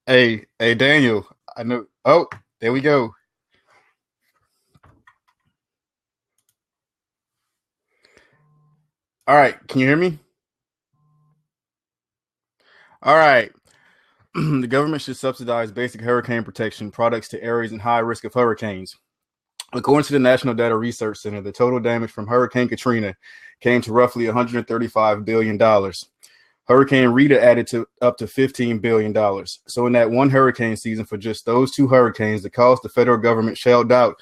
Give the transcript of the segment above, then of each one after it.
Hey, Daniel. I know. Oh, there we go. All right, can you hear me? All right. The government should subsidize basic hurricane protection products to areas in high risk of hurricanes. According to the National Data Research Center, the total damage from Hurricane Katrina came to roughly $135 billion. Hurricane Rita added to up to $15 billion. So in that one hurricane season for just those two hurricanes, the cost the federal government shelled out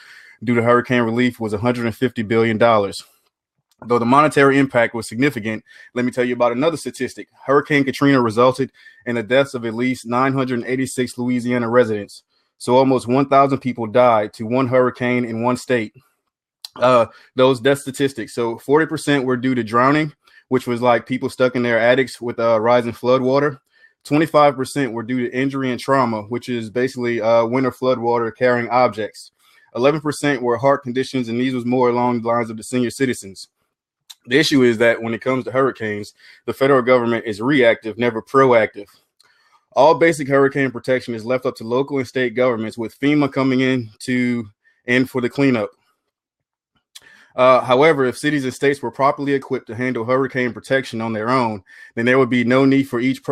due to hurricane relief was $150 billion. Though the monetary impact was significant, let me tell you about another statistic. Hurricane Katrina resulted in the deaths of at least 986 Louisiana residents. So almost 1,000 people died to one hurricane in one state. Those death statistics. So 40% were due to drowning, which was like people stuck in their attics with rising flood water. 25% were due to injury and trauma, which is basically winter flood water carrying objects. 11% were heart conditions, and these was more along the lines of the senior citizens. The issue is that when it comes to hurricanes, the federal government is reactive, never proactive. All basic hurricane protection is left up to local and state governments, with FEMA coming in for the cleanup. However, if cities and states were properly equipped to handle hurricane protection on their own, then there would be no need for each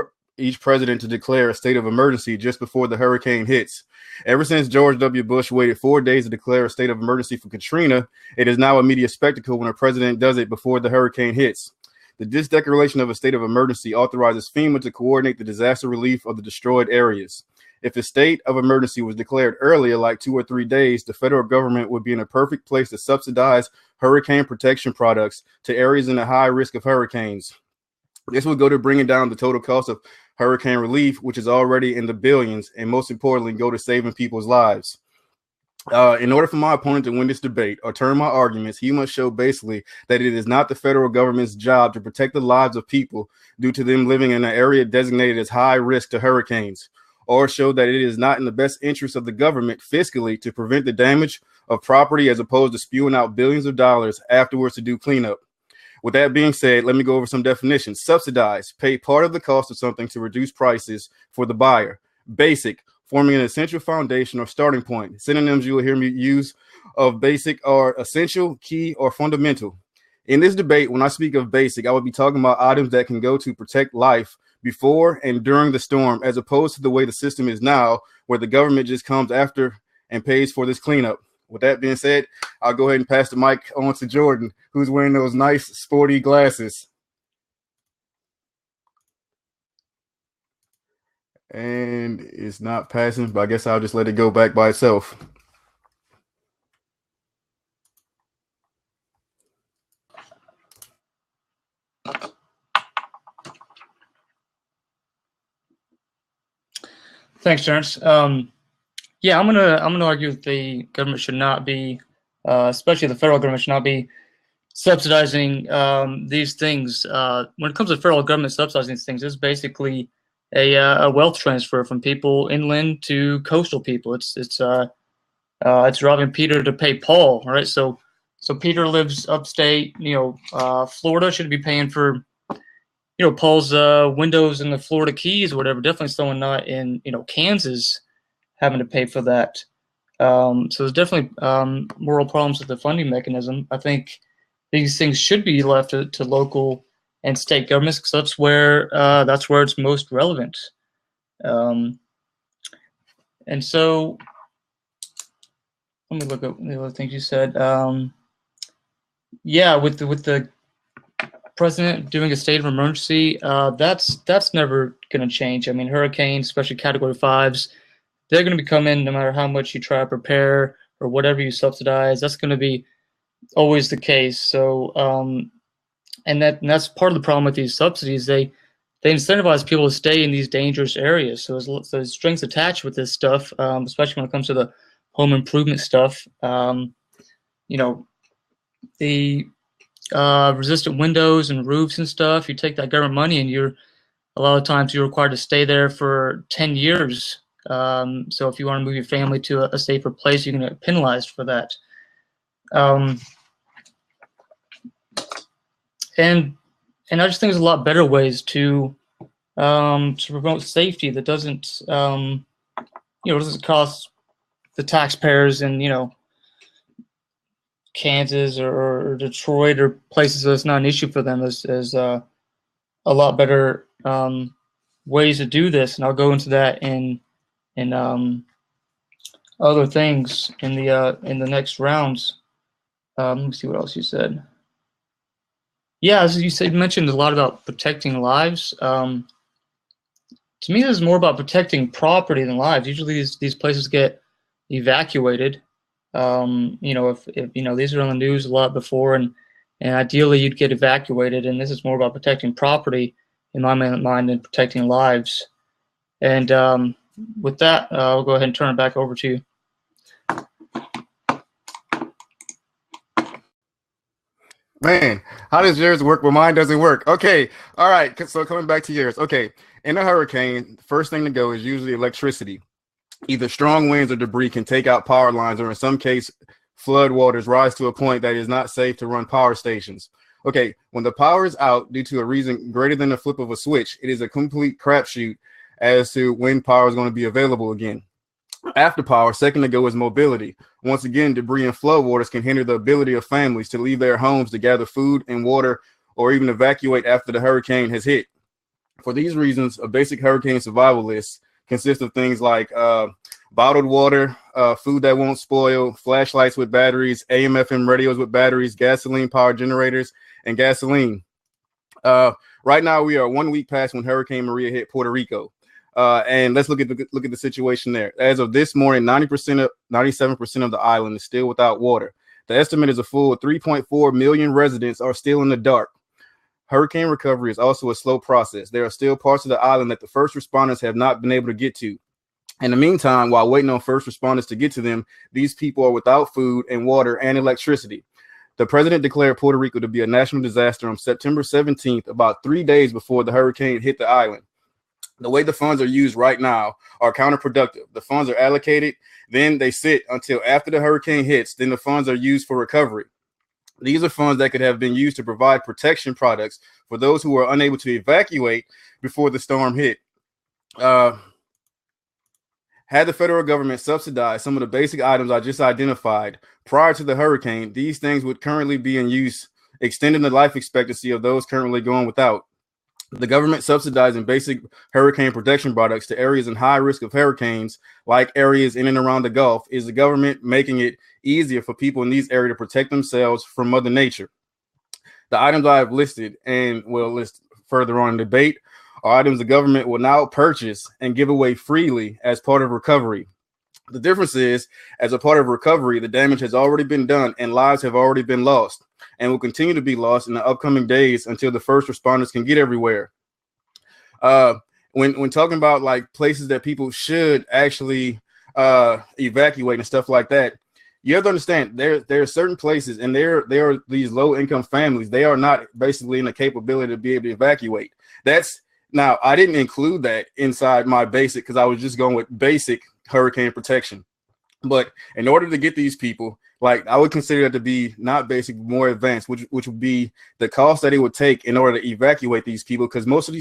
president to declare a state of emergency just before the hurricane hits. Ever since George W. Bush waited 4 days to declare a state of emergency for Katrina, it is now a media spectacle when a president does it before the hurricane hits. This declaration of a state of emergency authorizes FEMA to coordinate the disaster relief of the destroyed areas. If the state of emergency was declared earlier, like 2 or 3 days, the federal government would be in a perfect place to subsidize hurricane protection products to areas in the high risk of hurricanes. This would go to bringing down the total cost of hurricane relief, which is already in the billions, and most importantly, go to saving people's lives. In order for my opponent to win this debate or turn my arguments, he must show basically that it is not the federal government's job to protect the lives of people due to them living in an area designated as high risk to hurricanes, or show that it is not in the best interest of the government fiscally to prevent the damage of property as opposed to spewing out billions of dollars afterwards to do cleanup. With that being said, let me go over some definitions. Subsidize, pay part of the cost of something to reduce prices for the buyer. Basic, forming an essential foundation or starting point. Synonyms you will hear me use of basic are essential, key, or fundamental. In this debate, when I speak of basic, I would be talking about items that can go to protect life before and during the storm, as opposed to the way the system is now, where the government just comes after and pays for this cleanup. With that being said, I'll go ahead and pass the mic on to Jordan, who's wearing those nice sporty glasses. And it's not passing, but I guess I'll just let it go back by itself. Thanks, Terrence. Yeah, I'm gonna argue that the government should not be, especially the federal government, should not be subsidizing these things. When it comes to the federal government subsidizing these things, it's basically a wealth transfer from people inland to coastal people. It's robbing Peter to pay Paul, right? So Peter lives upstate, Florida, should be paying for Paul's windows in the Florida Keys or whatever. Definitely someone not in Kansas having to pay for that. So there's definitely moral problems with the funding mechanism. I think these things should be left to local and state governments because that's where it's most relevant. And so let me look at the other things you said. Yeah, with the president doing a state of emergency, that's never going to change. I mean, hurricanes, especially Category 5s, they're going to be coming no matter how much you try to prepare or whatever you subsidize. That's going to be always the case. So, and that's part of the problem with these subsidies. They incentivize people to stay in these dangerous areas. So there's strings attached with this stuff, especially when it comes to the home improvement stuff. The resistant windows and roofs and stuff. You take that government money, and a lot of times you're required to stay there for 10 years. So if you want to move your family to a safer place, you're going to get penalized for that. And I just think there's a lot better ways to to promote safety that doesn't, doesn't cost the taxpayers in, Kansas or Detroit or places that's not an issue for them. There's a lot better ways to do this, and I'll go into that in other things in the next rounds. Let me see what else you said. Yeah, as you said, you mentioned a lot about protecting lives. To me, this is more about protecting property than lives. Usually, these places get evacuated. If these are on the news a lot before, and ideally you'd get evacuated, and this is more about protecting property in my mind than protecting lives. And with that, I'll go ahead and turn it back over to you. Man, how does yours work but mine doesn't work? Okay, all right, so coming back to yours. Okay, in a hurricane, first thing to go is usually electricity. Either strong winds or debris can take out power lines, or in some case, flood waters rise to a point that is not safe to run power stations. Okay, when the power is out due to a reason greater than the flip of a switch, it is a complete crapshoot as to when power is going to be available again. After power, second to go is mobility. Once again, debris and flood waters can hinder the ability of families to leave their homes to gather food and water or even evacuate after the hurricane has hit. For these reasons, a basic hurricane survival list consists of things like bottled water, food that won't spoil, flashlights with batteries, AM/FM radios with batteries, gasoline powered generators, and gasoline. Right now, we are 1 week past when Hurricane Maria hit Puerto Rico. And let's look at the situation there. As of this morning, 97% of the island is still without water. The estimate is a full 3.4 million residents are still in the dark. Hurricane recovery is also a slow process. There are still parts of the island that the first responders have not been able to get to. In the meantime, while waiting on first responders to get to them, these people are without food and water and electricity. The president declared Puerto Rico to be a national disaster on September 17th, about 3 days before the hurricane hit the island. The way the funds are used right now are counterproductive. The funds are allocated, then they sit until after the hurricane hits, then the funds are used for recovery. These are funds that could have been used to provide protection products for those who were unable to evacuate before the storm hit. Had the federal government subsidized some of the basic items I just identified prior to the hurricane, these things would currently be in use, extending the life expectancy of those currently going without. The government subsidizing basic hurricane protection products to areas in high risk of hurricanes, like areas in and around the Gulf, is the government making it easier for people in these areas to protect themselves from Mother Nature. The items I have listed and will list further on in debate are items the government will now purchase and give away freely as part of recovery. The difference is, as a part of recovery, the damage has already been done and lives have already been lost and will continue to be lost in the upcoming days until the first responders can get everywhere. When talking about like places that people should actually evacuate and stuff like that, you have to understand there are certain places, and there are these low income families. They are not basically in the capability to be able to evacuate. Now I didn't include that inside my basic because I was just going with basic hurricane protection. But in order to get these people, like I would consider it to be not basic, more advanced, which would be the cost that it would take in order to evacuate these people. Because a lot of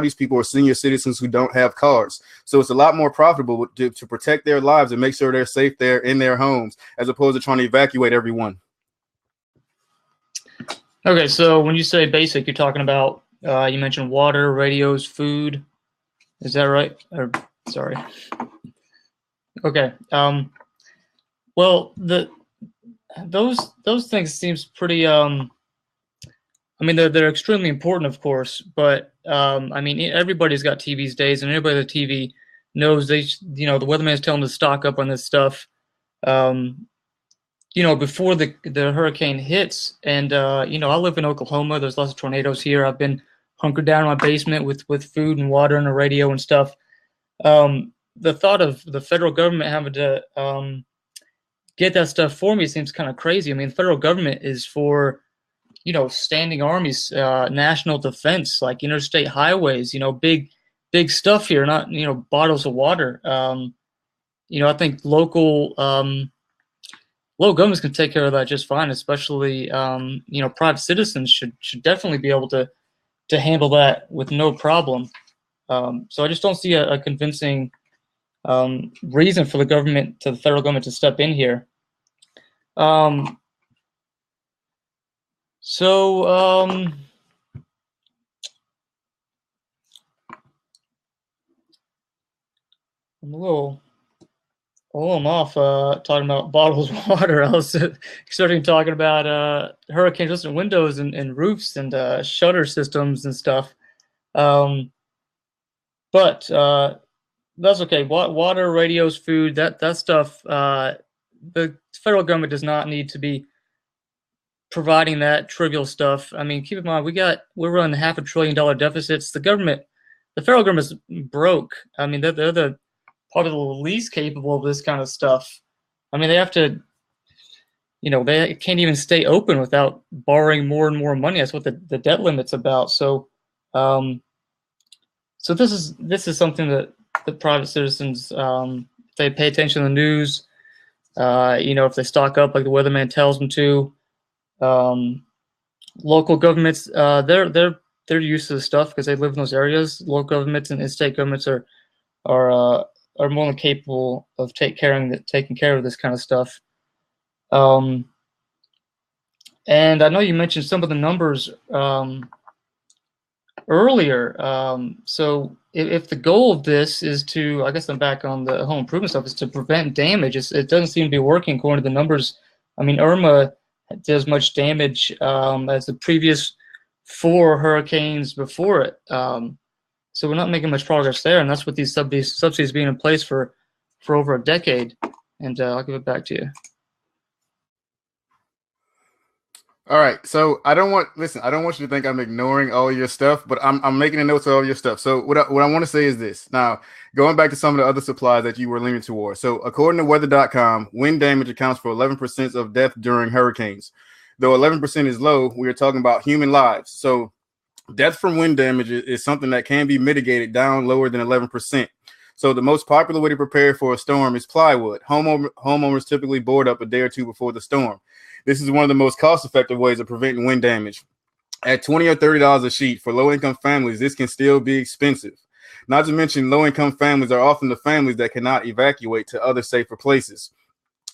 these people are senior citizens who don't have cars. So it's a lot more profitable to protect their lives and make sure they're safe there in their homes, as opposed to trying to evacuate everyone. Okay, so when you say basic, you're talking about, you mentioned water, radios, food. Is that right? Or sorry. Okay. Well, those things seems pretty. I mean, they're extremely important, of course, but I mean, everybody's got TV these days, and everybody with a TV knows the weatherman's telling them to stock up on this stuff. Before the hurricane hits, and I live in Oklahoma. There's lots of tornadoes here. I've been hunkered down in my basement with food and water and a radio and stuff. The thought of the federal government having to get that stuff for me seems kind of crazy. I mean, the federal government is for, standing armies, national defense, like interstate highways, big stuff here, not, bottles of water. I think local governments can take care of that just fine, especially, private citizens should definitely be able to handle that with no problem. So I just don't see a convincing reason for the federal government to step in here. I'm a little I'm off talking about bottled water. I was starting talking about hurricane-resistant windows and roofs and shutter systems and stuff. But that's okay. Water, radios, food, that stuff. The federal government does not need to be providing that trivial stuff. I mean, keep in mind we're running $500 billion deficits. The federal government's broke. I mean, they're the part of the least capable of this kind of stuff. I mean, they have to, they can't even stay open without borrowing more and more money. That's what the debt limit's about. So, so this is something that the private citizens, if they pay attention to the news, if they stock up like the weatherman tells them to, local governments, they're used to the stuff because they live in those areas. Local governments and state governments are more than capable of taking care of this kind of stuff. And I know you mentioned some of the numbers earlier. So if the goal of this is to, I guess I'm back on the home improvement stuff, is to prevent damage, it doesn't seem to be working according to the numbers. I mean, Irma did as much damage as the previous 4 hurricanes before it. So we're not making much progress there, and that's with these subsidies being in place for over a decade. And I'll give it back to you. All right, so I don't want you to think I'm ignoring all your stuff, but I'm making a note of all your stuff. So what I want to say is this. Now, going back to some of the other supplies that you were leaning towards. So according to weather.com, wind damage accounts for 11% of death during hurricanes. Though 11% is low, we are talking about human lives. So death from wind damage is something that can be mitigated down lower than 11%. So the most popular way to prepare for a storm is plywood. Homeowners typically board up a day or two before the storm. This is one of the most cost-effective ways of preventing wind damage. At $20 or $30 a sheet for low-income families, this can still be expensive. Not to mention, low-income families are often the families that cannot evacuate to other safer places.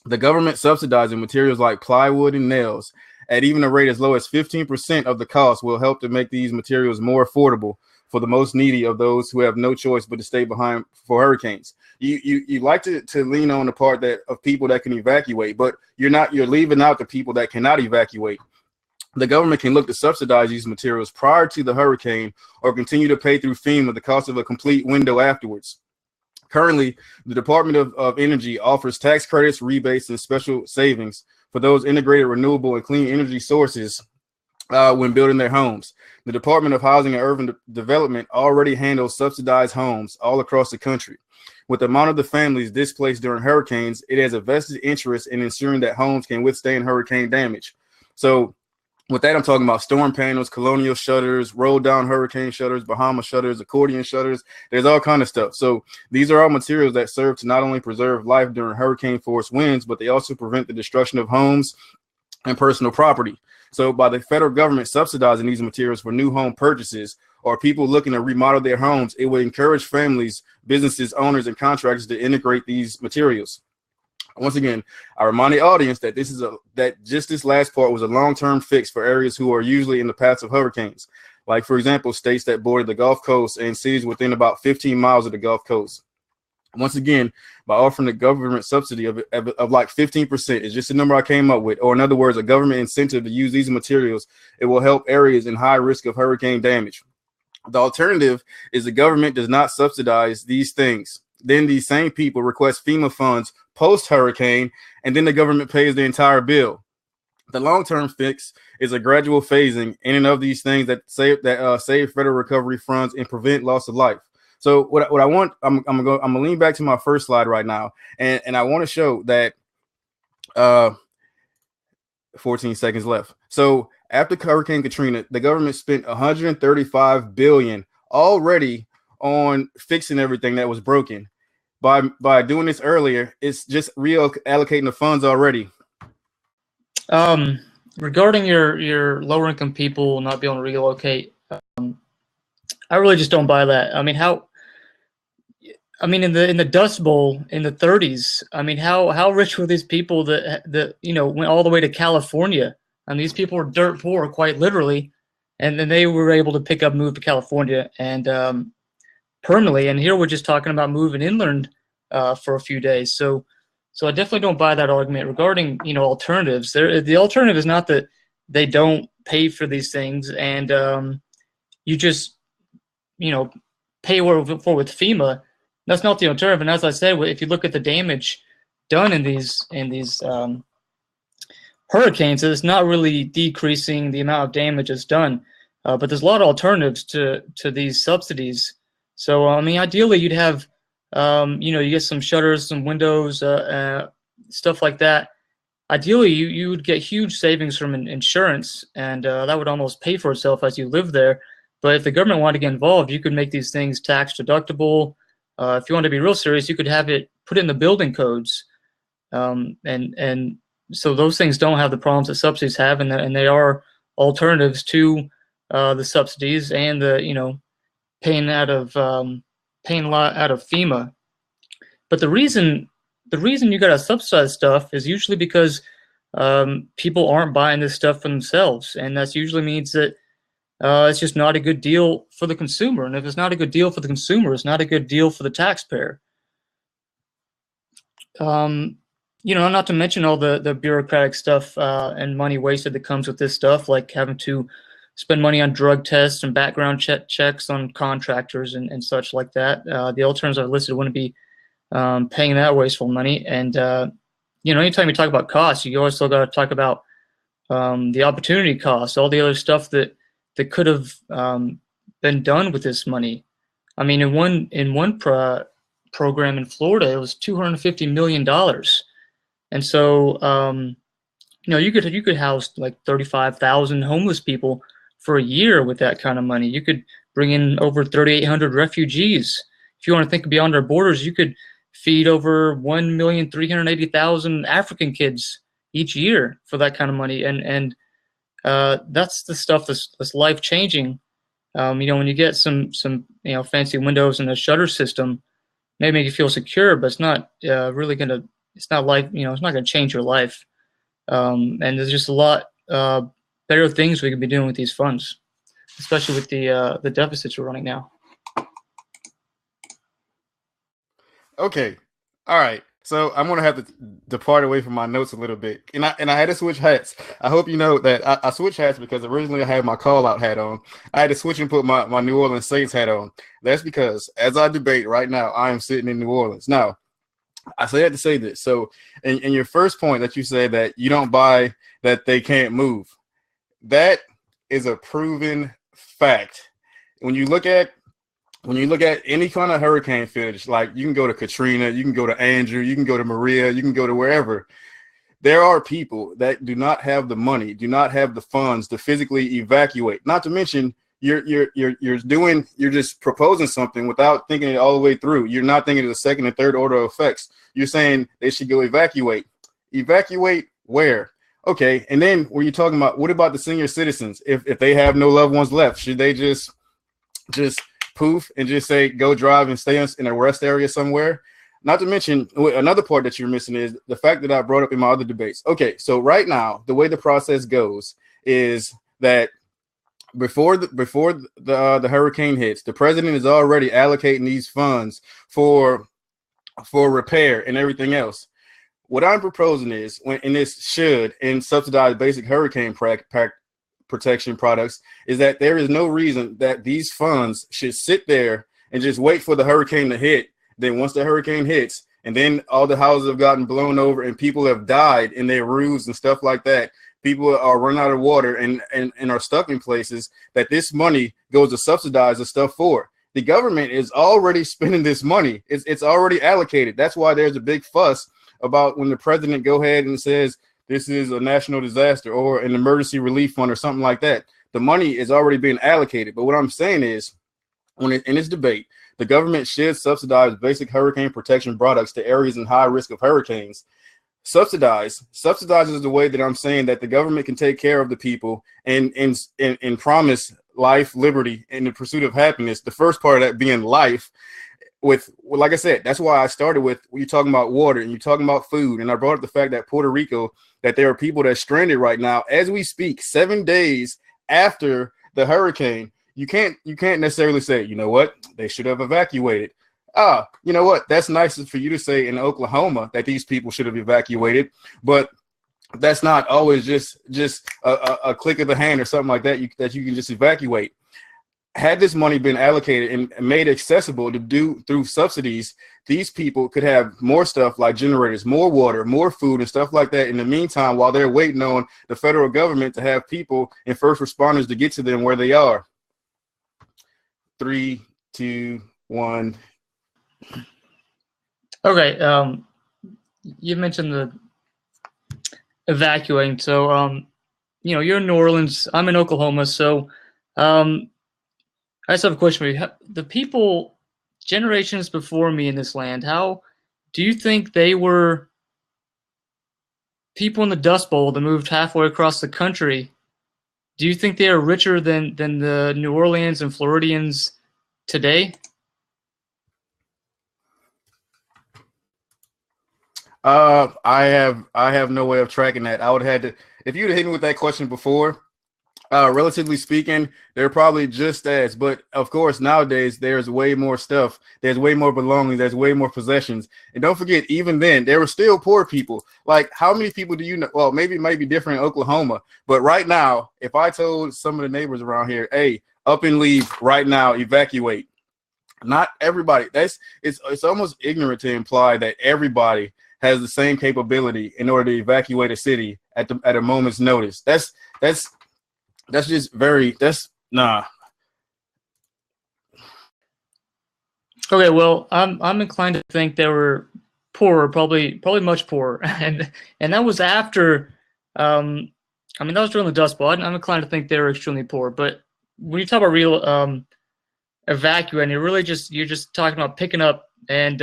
The government subsidizing materials like plywood and nails at even a rate as low as 15% of the cost will help to make these materials more affordable for the most needy of those who have no choice but to stay behind for hurricanes. You like to lean on the part of people that can evacuate, but you're leaving out the people that cannot evacuate. The government can look to subsidize these materials prior to the hurricane or continue to pay through FEMA the cost of a complete window afterwards. Currently, the Department of Energy offers tax credits, rebates, and special savings for those integrated renewable and clean energy sources when building their homes. The Department of Housing and Urban Development already handles subsidized homes all across the country. With the amount of the families displaced during hurricanes, it has a vested interest in ensuring that homes can withstand hurricane damage. So with that, I'm talking about storm panels, colonial shutters, roll down hurricane shutters, Bahama shutters, accordion shutters. There's all kind of stuff. So these are all materials that serve to not only preserve life during hurricane force winds, but they also prevent the destruction of homes and personal property. So by the federal government subsidizing these materials for new home purchases or people looking to remodel their homes, it would encourage families, businesses, owners, and contractors to integrate these materials. Once again, I remind the audience that this last part was a long-term fix for areas who are usually in the paths of hurricanes. Like, for example, states that border the Gulf Coast and cities within about 15 miles of the Gulf Coast. Once again, by offering the government subsidy of like 15%, is just a number I came up with, or in other words, a government incentive to use these materials, it will help areas in high risk of hurricane damage. The alternative is the government does not subsidize these things. Then these same people request FEMA funds post-hurricane, and then the government pays the entire bill. The long-term fix is a gradual phasing in and of these things that save federal recovery funds and prevent loss of life. So what I want, I'm gonna lean back to my first slide right now, and I want to show that 14 seconds left. So after Hurricane Katrina, the government spent $135 billion already on fixing everything that was broken. By doing this earlier, it's just reallocating the funds already. Regarding your lower income people not being able to relocate, I really just don't buy that. I mean, how I mean, in the Dust Bowl in the 30s, I mean, how rich were these people that went all the way to California? I mean, these people were dirt poor, quite literally, and then they were able to pick up, move to California, and permanently. And here we're just talking about moving inland for a few days. So I definitely don't buy that argument regarding alternatives. The alternative is not that they don't pay for these things, and you just pay for with FEMA. That's not the alternative. And as I said, if you look at the damage done in these hurricanes, it's not really decreasing the amount of damage that's done. But there's a lot of alternatives to these subsidies. So I mean, ideally, you'd have you get some shutters, some windows, stuff like that. Ideally, you would get huge savings from insurance, and that would almost pay for itself as you live there. But if the government wanted to get involved, you could make these things tax deductible. If you want to be real serious, you could have it put in the building codes, and so those things don't have the problems that subsidies have, and they are alternatives to the subsidies and the paying a lot out of FEMA. But the reason you got to subsidize stuff is usually because people aren't buying this stuff for themselves, and that usually means that it's just not a good deal for the consumer. And if it's not a good deal for the consumer, it's not a good deal for the taxpayer. Not to mention all the bureaucratic stuff and money wasted that comes with this stuff, like having to spend money on drug tests and background checks on contractors and such like that. The alternatives I've listed wouldn't be paying that wasteful money. And anytime you talk about costs, you always still got to talk about the opportunity costs, all the other stuff that could have been done with this money. I mean, in one program in Florida, it was $250 million, and so you could house like 35,000 homeless people for a year with that kind of money. You could bring in over 3,800 refugees. If you want to think beyond our borders, you could feed over 1,380,000 African kids each year for that kind of money, and that's the stuff that's life changing. When you get some fancy windows and a shutter system, may make you feel secure, but it's not really gonna. It's not life. It's not gonna change your life. And there's just a lot better things we could be doing with these funds, especially with the deficits we're running now. Okay, all right. So I'm gonna have to depart away from my notes a little bit, and I had to switch hats. I hope you know that I switched hats because originally I had my call-out hat on. I had to switch and put my New Orleans Saints hat on. That's because as I debate right now, I am sitting in New Orleans. Now, I say that to say this. So, in your first point that you said that you don't buy that they can't move, that is a proven fact. When you look at any kind of hurricane footage, like you can go to Katrina, you can go to Andrew, you can go to Maria, you can go to wherever. There are people that do not have the money, do not have the funds to physically evacuate. Not to mention, you're just proposing something without thinking it all the way through. You're not thinking of the second and third order effects. You're saying they should go evacuate. Evacuate where? Okay, and then were you talking about what about the senior citizens? If they have no loved ones left, should they just poof and just say go drive and stay in a rest area somewhere? Not to mention another part that you're missing is the fact that I brought up in my other debates. Okay, so right now the way the process goes is that before the hurricane hits, the president is already allocating these funds for repair and everything else. What I'm proposing is in subsidized basic hurricane protection products is that there is no reason that these funds should sit there and just wait for the hurricane to hit. Then once the hurricane hits and then all the houses have gotten blown over and people have died in their roofs and stuff like that, people are running out of water and are stuck in places that this money goes to subsidize the stuff for. The government is already spending this money. It's already allocated. That's why there's a big fuss about when the president go ahead and says this is a national disaster or an emergency relief fund or something like that. The money is already being allocated. But what I'm saying is, in this debate, the government should subsidize basic hurricane protection products to areas in high risk of hurricanes. Subsidize is the way that I'm saying that the government can take care of the people and promise life, liberty, and the pursuit of happiness. The first part of that being life, like I said, that's why I started with when you're talking about water and you're talking about food, and I brought up the fact that Puerto Rico, that there are people that's stranded right now as we speak, 7 days after the hurricane. You can't necessarily say, you know what, they should have evacuated. You know what, that's nice for you to say in Oklahoma that these people should have evacuated, but that's not always just a click of the hand or something like that that you can just evacuate. Had this money been allocated and made accessible to do through subsidies, these people could have more stuff like generators, more water, more food, and stuff like that in the meantime, while they're waiting on the federal government to have people and first responders to get to them where they are. 3, 2, 1. Okay. You mentioned the evacuating. So, you're in New Orleans. I'm in Oklahoma. So, I just have a question for you. The people, generations before me in this land, how do you think they were people in the Dust Bowl that moved halfway across the country? Do you think they are richer than the New Orleans and Floridians today? I have no way of tracking that. I would have had to, if you'd hit me with that question before, relatively speaking, they're probably just as, but of course, nowadays there's way more stuff. There's way more belongings. There's way more possessions. And don't forget, even then, there were still poor people. Like, how many people do you know? Well, maybe it might be different in Oklahoma, but right now, if I told some of the neighbors around here, hey, up and leave right now, evacuate. Not everybody. It's almost ignorant to imply that everybody has the same capability in order to evacuate a city at a moment's notice. That's just nah. Okay, well, I'm inclined to think they were poorer, probably much poorer, and that was after. That was during the Dust Bowl. I'm inclined to think they were extremely poor. But when you talk about real evacuating, you're just talking about picking up and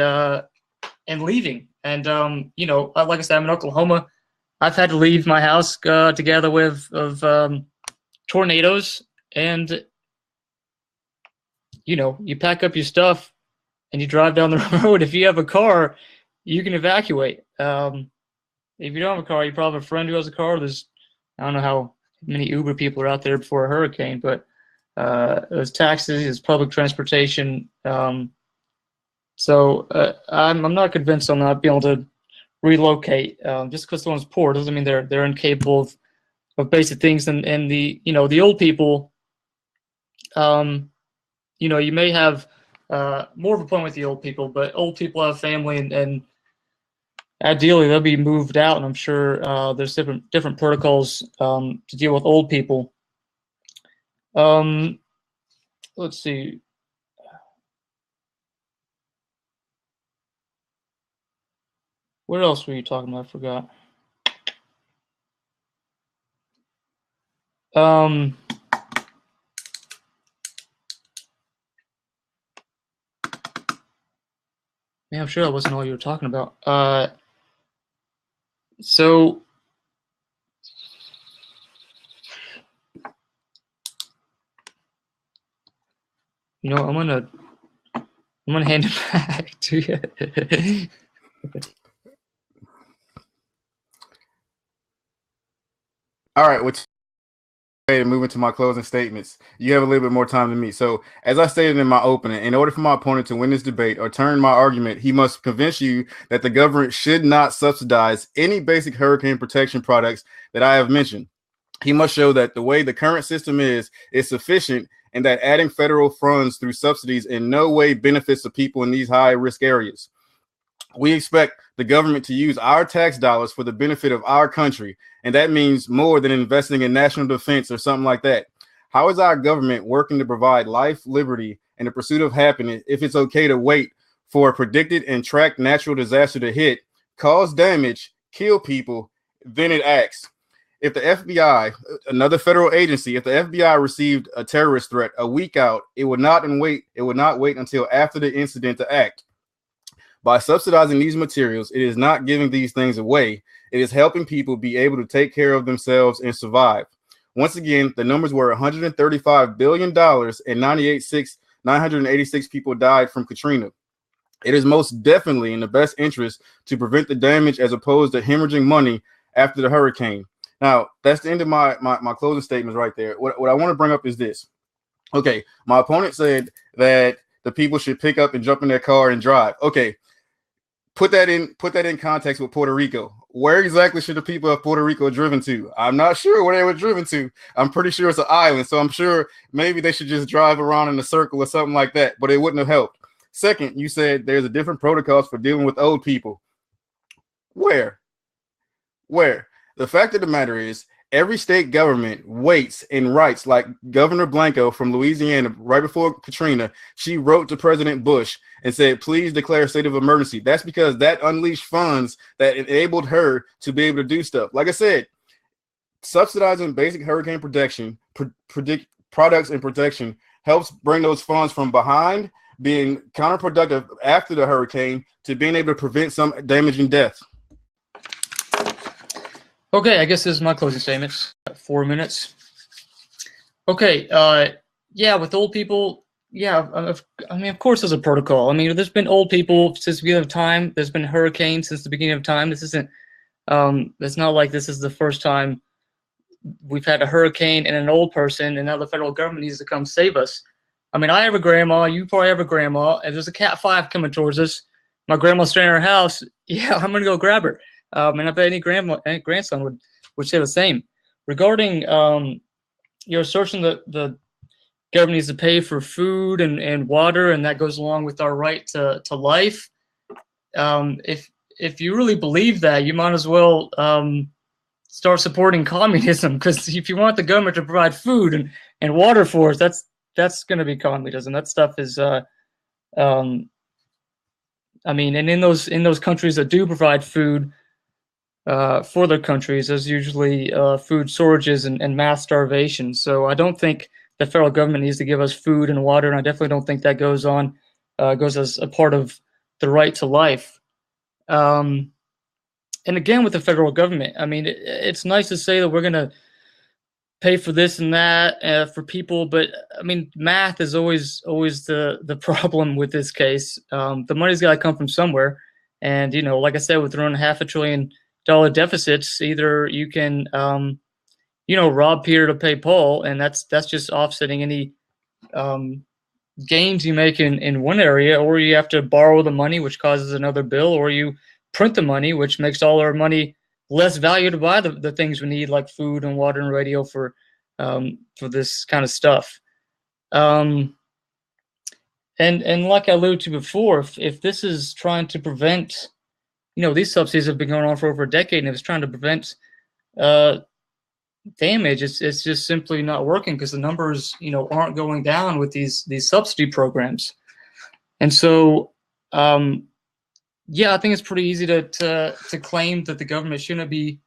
leaving. And like I said, I'm in Oklahoma. I've had to leave my house together with tornadoes, and you pack up your stuff and you drive down the road. If you have a car, you can evacuate. If you don't have a car, you probably have a friend who has a car. I don't know how many Uber people are out there before a hurricane, but there's taxis, there's public transportation. So I'm not convinced on not being able to relocate. Just because someone's poor doesn't mean they're incapable of basic things. And the old people, you may have more of a point with the old people, but old people have family, and ideally they'll be moved out. And I'm sure there's different protocols to deal with old people. Let's see. What else were you talking about? I forgot. Man, I'm sure that wasn't all you were talking about. So I'm gonna hand it back to you. All right, to move into my closing statements. You have a little bit more time than me. So, as I stated in my opening, in order for my opponent to win this debate or turn my argument, he must convince you that the government should not subsidize any basic hurricane protection products that I have mentioned. He must show that the way the current system is sufficient, and that adding federal funds through subsidies in no way benefits the people in these high-risk areas. We expect the government to use our tax dollars for the benefit of our country, and that means more than investing in national defense or something like that. How is our government working to provide life, liberty, and the pursuit of happiness if it's okay to wait for a predicted and tracked natural disaster to hit, cause damage, kill people, then it acts? If the FBI, another federal agency, if the FBI received a terrorist threat a week out, it would not wait until after the incident to act. By subsidizing these materials, it is not giving these things away. It is helping people be able to take care of themselves and survive. Once again, the numbers were $135 billion and 986 people died from Katrina. It is most definitely in the best interest to prevent the damage as opposed to hemorrhaging money after the hurricane. Now, that's the end of my closing statements right there. What I want to bring up is this. Okay, my opponent said that the people should pick up and jump in their car and drive. Okay, put that in context with Puerto Rico. Where exactly should the people of Puerto Rico have driven to? I'm not sure where they were driven to. I'm pretty sure it's an island, so I'm sure maybe they should just drive around in a circle or something like that, but it wouldn't have helped. Second, you said there's a different protocols for dealing with old people. Where? The fact of the matter is, every state government waits and writes, like Governor Blanco from Louisiana, right before Katrina, she wrote to President Bush and said, please declare a state of emergency. That's because that unleashed funds that enabled her to be able to do stuff. Like I said, subsidizing basic hurricane protection, products and protection helps bring those funds from behind being counterproductive after the hurricane to being able to prevent some damage and death. Okay, I guess this is my closing statements. 4 minutes. Okay, yeah, with old people, yeah, I mean, of course there's a protocol. I mean, there's been old people since the beginning of time. There's been hurricanes since the beginning of time. This isn't, it's not like this is the first time we've had a hurricane and an old person, and now the federal government needs to come save us. I mean, I have a grandma, you probably have a grandma, and there's a Cat 5 coming towards us. My grandma's staying in her house. Yeah, I'm gonna go grab her. And I bet any grandson would say the same. Regarding your assertion that the government needs to pay for food and water, and that goes along with our right to life. If you really believe that, you might as well start supporting communism, because if you want the government to provide food and water for us, that's going to be communism. That stuff is, I mean, and in those countries that do provide food for their countries, there's usually food shortages and mass starvation. So I don't think the federal government needs to give us food and water, and I definitely don't think that goes as a part of the right to life. And again, with the federal government, I mean, it's nice to say that we're going to pay for this and that for people, but I mean, math is always the problem with this case. The money's got to come from somewhere, and like I said, with running $500 billion deficits, either you can rob Peter to pay Paul, and that's just offsetting any gains you make in one area, or you have to borrow the money, which causes another bill, or you print the money, which makes all our money less value to buy the things we need, like food and water and radio for this kind of stuff. And like I alluded to before, if this is trying to prevent, these subsidies have been going on for over a decade, and if it's trying to prevent damage, it's just simply not working, because the numbers aren't going down with these subsidy programs. And so yeah, I think it's pretty easy to claim that the government shouldn't be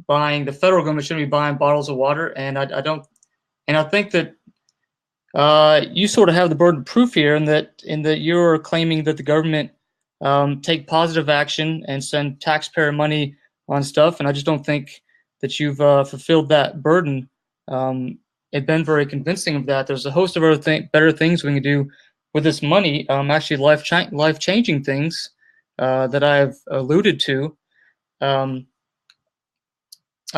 buying, the federal government shouldn't be buying bottles of water, and I think that you sort of have the burden of proof here, in that you're claiming that the government take positive action and send taxpayer money on stuff, and I just don't think that you've fulfilled that burden. It's been very convincing of that. There's a host of other better things we can do with this money, actually life-changing things that I've alluded to. I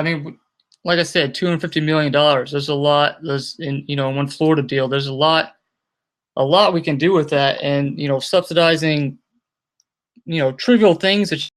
mean, like I said, $250 million. There's a lot. There's in one Florida deal. There's a lot we can do with that, and subsidizing trivial things that